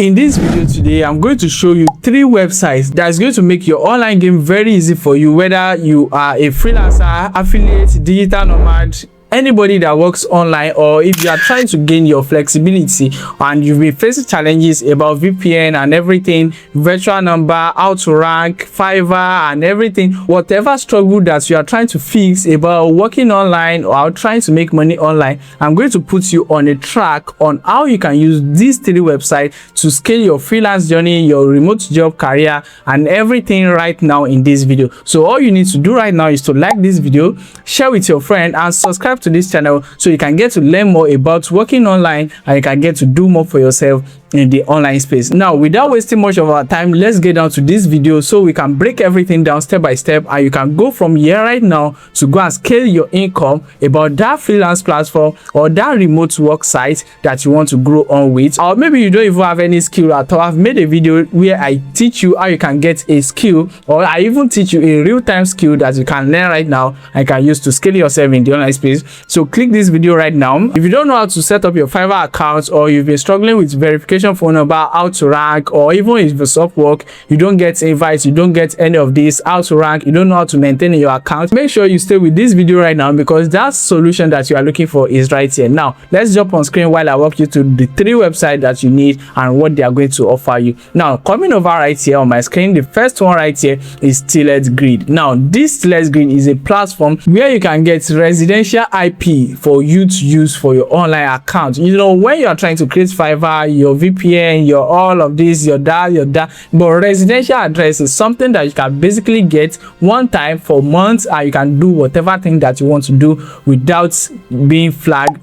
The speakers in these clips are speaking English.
In this video today, I'm going to show you 3 websites that is going to make your online game very easy for you, whether you are a freelancer, affiliate, digital nomad, anybody that works online, or if you are trying to gain your flexibility and you've been facing challenges about VPN and everything, virtual number, how to rank, Fiverr and everything, whatever struggle that you are trying to fix about working online or trying to make money online, I'm going to put you on a track on how you can use these 3 websites to scale your freelance journey, your remote job career and everything right now in this video. So all you need to do right now is to like this video, share with your friend and subscribe to this channel so you can get to learn more about working online and you can get to do more for yourself in the online space. Now, without wasting much of our time, let's get down to this video so we can break everything down step by step and you can go from here right now to go and scale your income about that freelance platform or that remote work site that you want to grow on with. Or maybe you don't even have any skill at all. I've made a video where I teach you how you can get a skill, or I even teach you a real-time skill that you can learn right now and can use to scale yourself in the online space. So click this video right now. If you don't know how to set up your Fiverr account, or you've been struggling with verification phone number, how to rank, or even if you stop work, you don't get invites, you don't get any of this, how to rank, you don't know how to maintain your account, make sure you stay with this video right now because that solution that you are looking for is right here. Now let's jump on screen while I walk you through the 3 websites that you need and what they are going to offer you. Now coming over right here on my screen, the first one right here is StilletGrid. Now this StilletGrid is a platform where you can get residential IP for you to use for your online account. You know, when you are trying to create Fiverr, your VPN, your all of this, your that, but residential address is something that you can basically get one time for months and you can do whatever thing that you want to do without being flagged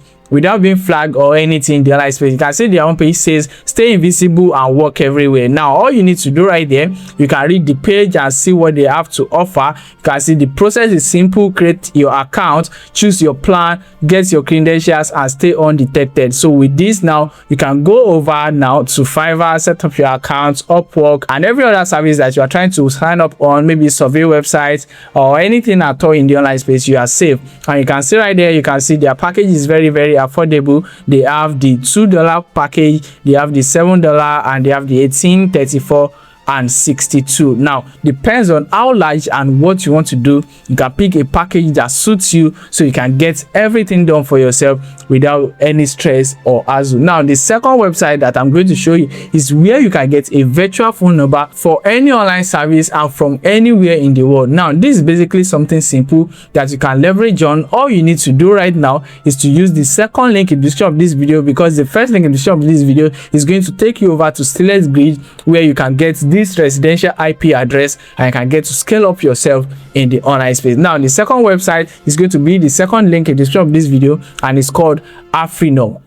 or anything in the online space. You can see their own page says stay invisible and work everywhere. Now all you need to do right there, you can read the page and see what they have to offer. You can see the process is simple: create your account, choose your plan, get your credentials and stay undetected. So with this, now you can go over now to Fiverr, set up your account, Upwork and every other service that you are trying to sign up on, maybe survey websites or anything at all in the online space. You are safe. And you can see right there, you can see their package is very affordable. They have the $2 package, they have the $7 and they have the 18, 34 and 62. Now depends on how large and what you want to do. You can pick a package that suits you so you can get everything done for yourself without any stress or hassle. Now the second website that I'm going to show you is where you can get a virtual phone number for any online service and from anywhere in the world. Now this is basically something simple that you can leverage on. All you need to do right now is to use the second link in the description of this video, because the first link in the description of this video is going to take you over to StilletGrid, where you can get this residential IP address and you can get to scale up yourself in the online space. Now the second website is going to be the second link in the description of this video and it's called afrinom.net.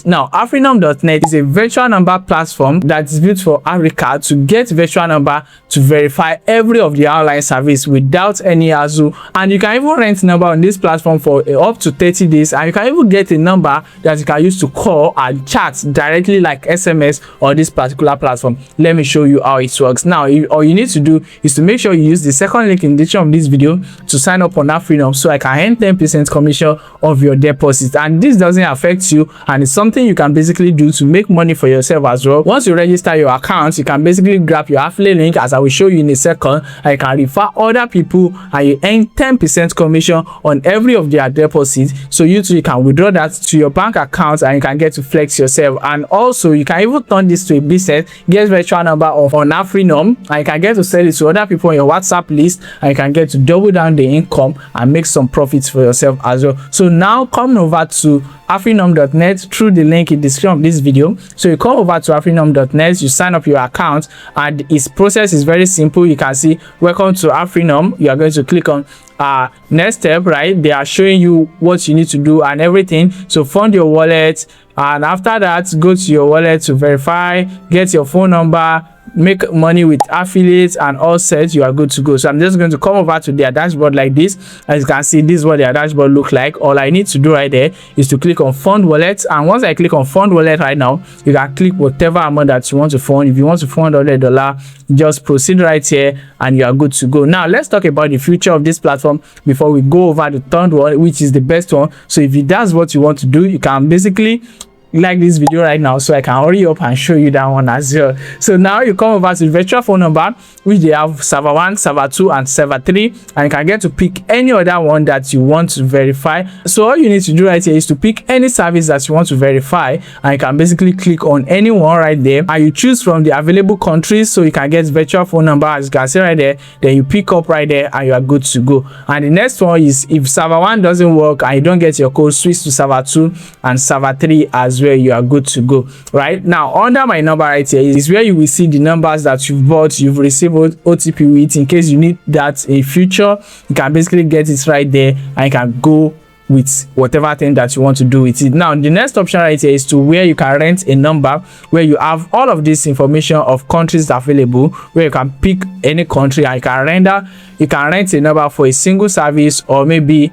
Now afrinom.net is a virtual number platform that is built for Africa to get virtual number to verify every of the online service without any hassle, and you can even rent number on this platform for up to 30 days and you can even get a number that you can use to call and chat directly like SMS on this particular platform. Let me show you how it works. Now all you need to do is to make sure you use the second link in the description of this video to sign up on Afrinom so I can earn 10% commission of your deposit. And this doesn't affect you and it's something you can basically do to make money for yourself as well. Once you register your account, you can basically grab your affiliate link, as I will show you in a second, and you can refer other people and you earn 10% commission on every of their deposits. So you too, you can withdraw that to your bank account and you can get to flex yourself. And also you can even turn this to a business, get virtual number of on Afrinom and you can get to sell it to other people on your WhatsApp list and you can get to double down the income and make some profits for yourself as well. So now come over to afrinom.net through the link in the description of this video. So you come over to afrinom.net, you sign up your account and its process is very simple. You can see welcome to Afrinom. You are going to click on next step, right? They are showing you what you need to do and everything. So fund your wallet, and after that go to your wallet to verify, get your phone number, make money with affiliates and all set. You are good to go. So I'm just going to come over to their dashboard like this. As you can see, this is what their dashboard look like. All I need to do right there is to click on fund wallet, and once I click on fund wallet right now, you can click whatever amount that you want to fund. If you want to fund $100, just proceed right here and you are good to go. Now let's talk about the future of this platform before we go over the third one, which is the best one. So if that's what you want to do, you can basically like this video right now so I can hurry up and show you that one as well. So now you come over to the virtual phone number, which they have server 1, server 2 and server 3, and you can get to pick any other one that you want to verify. So all you need to do right here is to pick any service that you want to verify, and you can basically click on any one right there, and you choose from the available countries so you can get virtual phone number, as you can see right there. Then you pick up right there and you are good to go. And the next one is, if server 1 doesn't work and you don't get your code, switch to server 2 and server 3 as well. You are good to go. Right now, under my number right here is where you will see the numbers that you've bought, you've received OTP with. In case you need that in future, you can basically get it right there and you can go with whatever thing that you want to do with it. Now the next option right here is to where you can rent a number, where you have all of this information of countries available, where you can pick any country and you can rent a number for a single service or maybe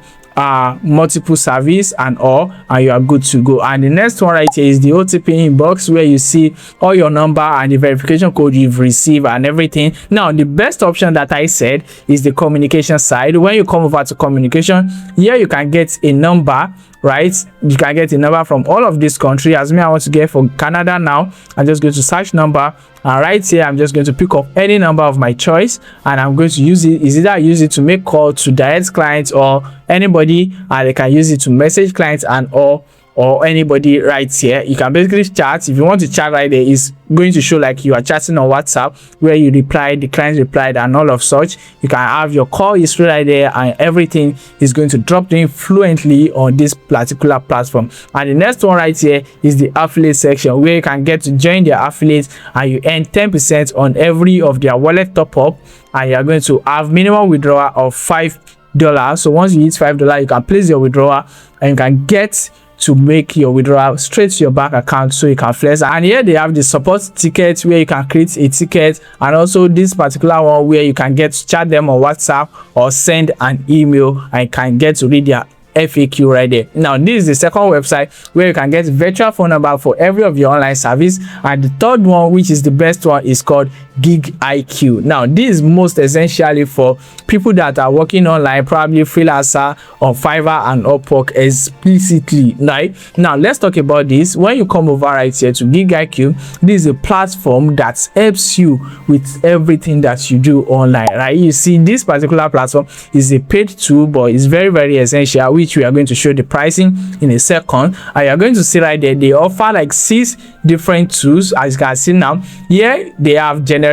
multiple service and you are good to go. And the next one right here is the OTP inbox, where you see all your number and the verification code you've received and everything. Now the best option that I said is the communication side. When you come over to communication, here you can get a number, right? You can get a number from all of this country. As me, I want to get for Canada. Now I'm just going to search number, and right here I'm just going to pick up any number of my choice, and I'm going to use it. Is either use it to make call to direct clients or anybody, and they can use it to message clients and or anybody right here. You can basically chat. If you want to chat right there, is going to show like you are chatting on WhatsApp, where you reply, the client replied and all of such. You can have your call history right there, and everything is going to drop in fluently on this particular platform. And the next one right here is the affiliate section, where you can get to join their affiliates and you earn 10% on every of their wallet top up, and you are going to have minimum withdrawal of $5. So once you hit $5, you can place your withdrawal and you can get to make your withdrawal straight to your bank account so you can flex. And here they have the support ticket, where you can create a ticket, and also this particular one where you can get to chat them on WhatsApp or send an email and you can get to read their FAQ right there. Now this is the second website where you can get virtual phone number for every of your online service, and the third one, which is the best one, is called Gig IQ. Now this is most essentially for people that are working online, probably freelancer on Fiverr and Upwork explicitly. Right now let's talk about this. When you come over right here to Gig IQ, this is a platform that helps you with everything that you do online. Right, you see this particular platform is a paid tool, but it's very essential, which we are going to show the pricing in a second. And you are going to see right there they offer like 6 different tools. As you can see now, here they have generator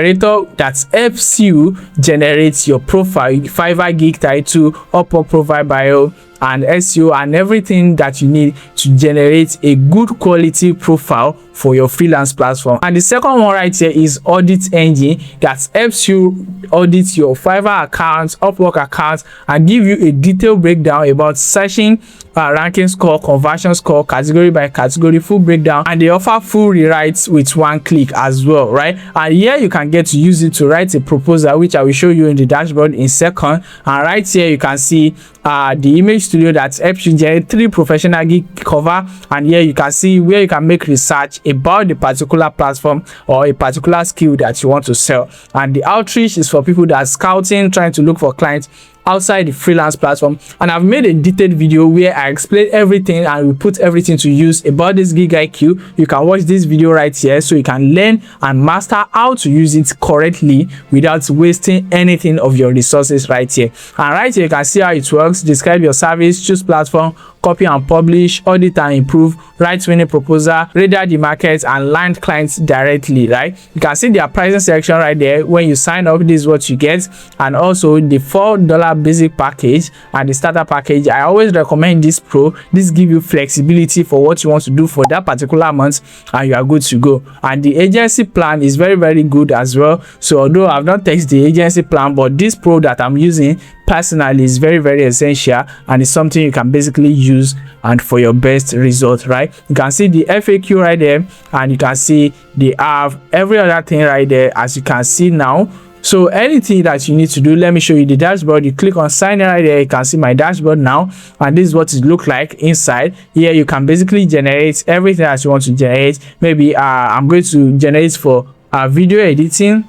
that helps you generate your profile, Fiverr gig title, Upwork profile bio, and SEO and everything that you need to generate a good quality profile for your freelance platform. And the second one right here is audit engine, that helps you audit your Fiverr accounts, Upwork accounts, and give you a detailed breakdown about searching, ranking score, conversion score, category by category, full breakdown, and they offer full rewrites with one click as well, right? And here you can get to use it to write a proposal, which I will show you in the dashboard in second. And right here you can see the image studio that helps you generate 3 professional gig cover, and here you can see where you can make research about the particular platform or a particular skill that you want to sell. And the outreach is for people that are scouting, trying to look for clients outside the freelance platform. And I've made a detailed video where I explain everything and we put everything to use about this Gig IQ. You can watch this video right here so you can learn and master how to use it correctly without wasting anything of your resources right here. And right here you can see how it works. Describe your service, choose platform, copy and publish, audit and improve, write winning proposal, radar the market, and land clients directly. Right, you can see their pricing section right there. When you sign up, this is what you get, and also the $4 basic package and the starter package. I always recommend this pro. This gives you flexibility for what you want to do for that particular month, and you are good to go. And the agency plan is very good as well. So although I've not tested the agency plan, but this pro that I'm using personally is very essential, and it's something you can basically use and for your best result. Right, you can see the FAQ right there, and you can see they have every other thing right there, as you can see now. So anything that you need to do, let me show you the dashboard. You click on sign in right there, you can see my dashboard now, and this is what it looks like inside. Here you can basically generate everything that you want to generate. Maybe I'm going to generate for video editing.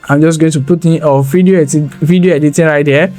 I'm just going to put in video editing right there.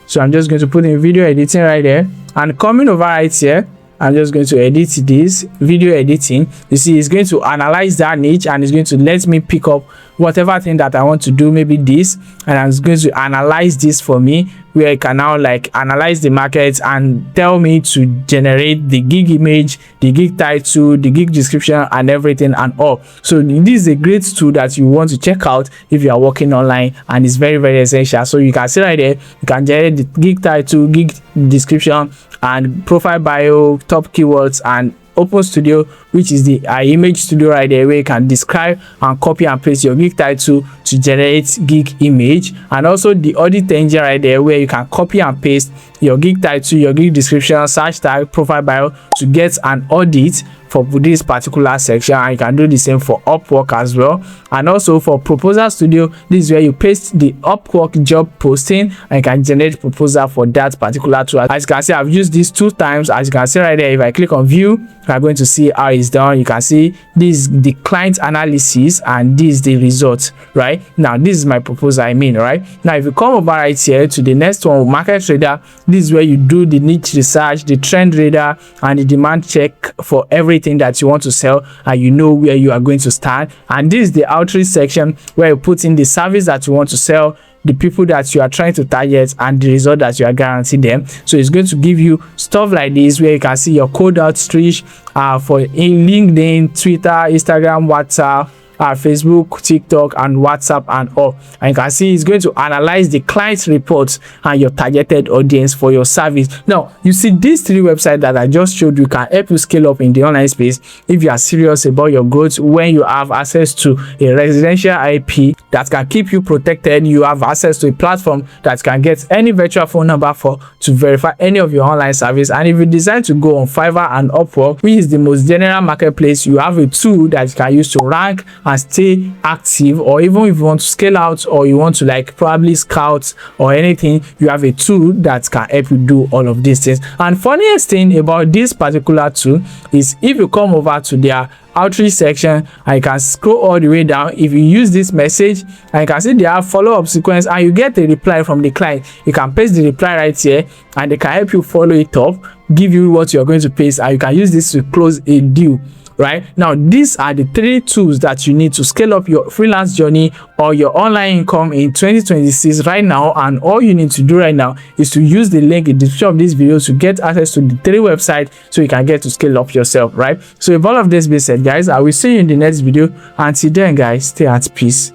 So I'm just going to put in video editing right there, and coming over right here, I'm just going to edit this video editing. You see, it's going to analyze that niche and it's going to let me pick up whatever thing that I want to do, maybe this, and it's going to analyze this for me, where I can now like analyze the market and tell me to generate the gig image, the gig title, the gig description, and everything and all. So this is a great tool that you want to check out if you are working online, and it's very, very essential. So you can see right there, you can generate the gig title, gig description, and profile bio, top keywords, and Open Studio, which is the image studio right there, where you can describe and copy and paste your gig title to generate gig image, and also the audit engine right there, where you can copy and paste your gig title, your gig description, search tag, profile bio to get an audit for this particular section. And you can do the same for Upwork as well. And also for Proposal Studio, this is where you paste the Upwork job posting and you can generate proposal for that particular tool. As you can see, I've used this 2 times. As you can see right there, if I click on view, I'm going to see how it's done. You can see this is the client analysis and this is the result. Right now, this is my proposal, right now. If you come over right here to the next one, Market Radar, this is where you do the niche research, the trend radar, and the demand check for everything that you want to sell, and you know where you are going to start. And this is the outreach section, where you put in the service that you want to sell, the people that you are trying to target, and the result that you are guaranteeing them. So it's going to give you stuff like this, where you can see your cold outreach for in LinkedIn, Twitter, Instagram, WhatsApp, Facebook, TikTok, and WhatsApp, and all. And you can see it's going to analyze the client reports and your targeted audience for your service. Now, you see these 3 websites that I just showed you can help you scale up in the online space if you are serious about your growth. When you have access to a residential IP that can keep you protected, you have access to a platform that can get any virtual phone number to verify any of your online service. And if you decide to go on Fiverr and Upwork, which is the most general marketplace, you have a tool that you can use to rank and stay active. Or even if you want to scale out, or you want to like probably scout or anything, you have a tool that can help you do all of these things. And funniest thing about this particular tool is if you come over to their outreach section and you can scroll all the way down, if you use this message and you can see they have follow-up sequence and you get a reply from the client, you can paste the reply right here and they can help you follow it up, give you what you're going to paste, and you can use this to close a deal. Right now, these are the 3 tools that you need to scale up your freelance journey or your online income in 2026 right now. And all you need to do right now is to use the link in the description of this video to get access to the 3 websites so you can get to scale up yourself. Right, so if all of this being said, guys, I will see you in the next video. Until then, guys, stay at peace.